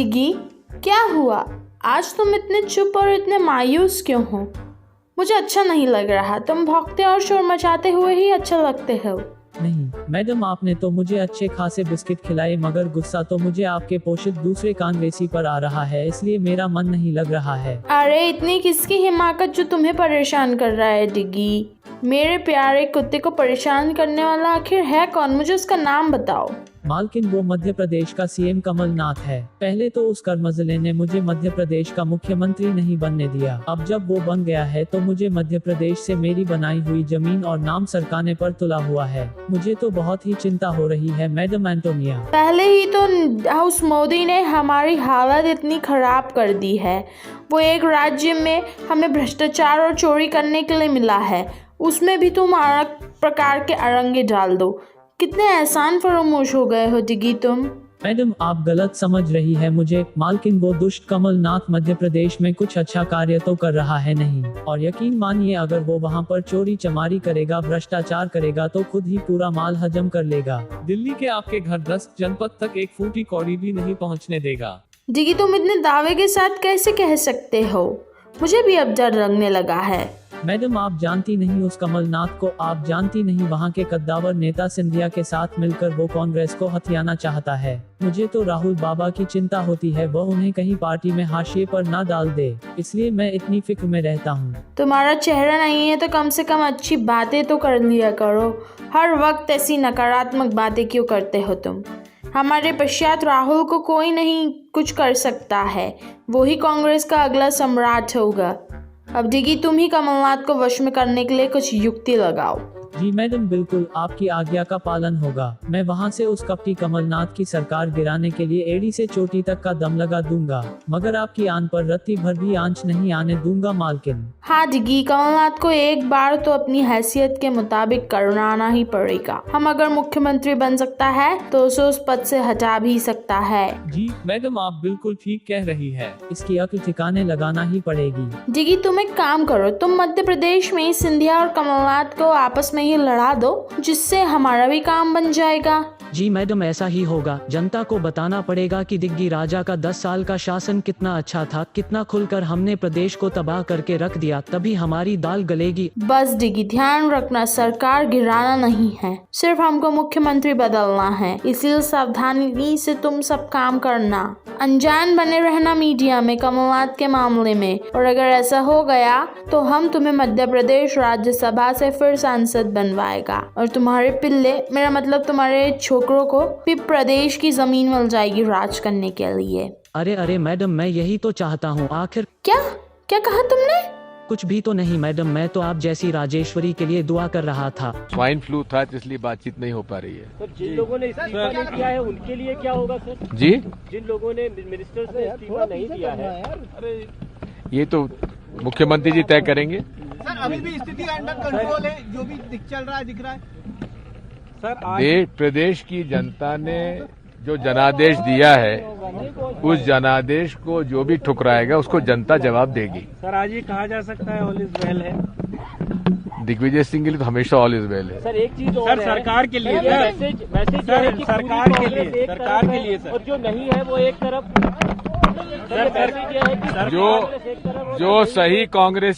डिगी, क्या हुआ? आज तुम इतने चुप और इतने मायूस क्यों हो? मुझे अच्छा नहीं लग रहा। तुम भौंकते और शोर मचाते हुए ही अच्छा लगते हो। नहीं मैडम, आपने तो मुझे अच्छे खासे बिस्किट खिलाए, मगर गुस्सा तो मुझे आपके पोषित दूसरे कांग्रेसी पर आ रहा है, इसलिए मेरा मन नहीं लग रहा है। अरे इतनी किसकी हिमाकत जो तुम्हें परेशान कर रहा है डिगी? मेरे प्यारे कुत्ते को परेशान करने वाला आखिर है कौन? मुझे उसका नाम बताओ। मालकिन, वो मध्य प्रदेश का सीएम कमलनाथ है। पहले तो उस कर्मजले ने मुझे मध्य प्रदेश का मुख्यमंत्री नहीं बनने दिया। अब जब वो बन गया है तो मुझे मध्य प्रदेश से मेरी बनाई हुई जमीन और नाम सरकाने पर तुला हुआ है। मुझे तो बहुत ही चिंता हो रही है मैडम एंटोनिया। पहले ही तो हाउस मोदी ने हमारी हालत इतनी खराब कर दी है। वो एक राज्य में हमें भ्रष्टाचार और चोरी करने के लिए मिला है, उसमें भी तुम अलग प्रकार के अरंगे डाल दो। कितने एहसान फरामोश हो गए हो डिगी तुम। मैडम, आप गलत समझ रही है मुझे। मालकिन, वो दुष्ट कमलनाथ मध्य प्रदेश में कुछ अच्छा कार्य तो कर रहा है नहीं, और यकीन मानिए अगर वो वहाँ पर चोरी चमारी करेगा, भ्रष्टाचार करेगा तो खुद ही पूरा माल हजम कर लेगा। दिल्ली के आपके घर 10 जनपद तक एक फूटी कौड़ी भी नहीं पहुँचने देगा। डिगी, तुम इतने दावे के साथ कैसे कह सकते हो? मुझे भी अब डर लगने लगा है। मैडम, आप जानती नहीं उस कमलनाथ को, आप जानती नहीं वहाँ के कद्दावर नेता सिंधिया के साथ मिलकर वो कांग्रेस को हथियाना चाहता है। मुझे तो राहुल बाबा की चिंता होती है, वह उन्हें कहीं पार्टी में हाशिए पर ना डाल दे, इसलिए मैं इतनी फिक्र में रहता हूँ। तुम्हारा चेहरा नहीं है तो कम से कम अच्छी बातें तो कर लिया करो। हर वक्त ऐसी नकारात्मक बातें क्यों करते हो तुम? हमारे पश्चात राहुल को कोई नहीं कुछ कर सकता है, वो ही कांग्रेस का अगला सम्राट होगा। अब डिगी, तुम ही कमलनाथ को वश में करने के लिए कुछ युक्ति लगाओ। जी मैडम, बिल्कुल आपकी आज्ञा का पालन होगा। मैं वहाँ से उस कपटी कमलनाथ की सरकार गिराने के लिए एड़ी से चोटी तक का दम लगा दूंगा, मगर आपकी आन पर रत्ती भर भी आंच नहीं आने दूंगा मालकिन। हाँ डिगी, कमलनाथ को एक बार तो अपनी हैसियत के मुताबिक करना ही पड़ेगा। हम अगर मुख्यमंत्री बन सकता है तो उसे उस पद से हटा भी सकता है। जी मैडम, आप बिल्कुल ठीक कह रही है। इसकी अक्ल ठिकाने लगाना ही पड़ेगी। डिगी, तुम एक काम करो, तुम मध्य प्रदेश में सिंधिया और कमलनाथ को आपस में ही लड़ा दो, जिससे हमारा भी काम बन जाएगा। जी मैडम, ऐसा ही होगा। जनता को बताना पड़ेगा कि दिग्गी राजा का 10 साल का शासन कितना अच्छा था, कितना खुलकर हमने प्रदेश को तबाह करके रख दिया, तभी हमारी दाल गलेगी। बस डिगी, ध्यान रखना, सरकार गिराना नहीं है, सिर्फ हमको मुख्यमंत्री बदलना है, इसलिए सावधानी से तुम सब काम करना। अनजान बने रहना मीडिया में कमलनाथ के मामले में, और अगर ऐसा हो गया तो हम तुम्हें मध्य प्रदेश राज्यसभा से फिर सांसद बनवाएगा, और तुम्हारे पिल्ले, मेरा मतलब तुम्हारे छोकरों को भी प्रदेश की जमीन मिल जाएगी राज करने के लिए। अरे मैडम, मैं यही तो चाहता हूँ। आखिर क्या क्या कहा तुमने? कुछ भी तो नहीं मैडम, मैं तो आप जैसी राजेश्वरी के लिए दुआ कर रहा था। स्वाइन फ्लू था इसलिए बातचीत नहीं हो पा रही है। सर, जिन लोगों ने इस्तीफा नहीं दिया है उनके लिए क्या होगा सर? जी, जिन लोगों ने मिनिस्टर्स ने इस्तीफा नहीं दिया है, अरे ये तो मुख्यमंत्री जी तय करेंगे। सर, अभी भी स्थिति अंडर कंट्रोल है, जो भी चल रहा है दिख रहा है सर। प्रदेश की जनता ने जो जनादेश दिया है, उस जनादेश को जो भी ठुकराएगा उसको जनता जवाब देगी। सर, आज ये कहा जा सकता है ऑल इज वेल है। दिग्विजय सिंह के लिए तो हमेशा ऑल इज वेल है। सर, एक चीज और सरकार के लिए मैसेज सरकार के लिए सर, और जो नहीं है वो एक तरफ। जो सही कांग्रेस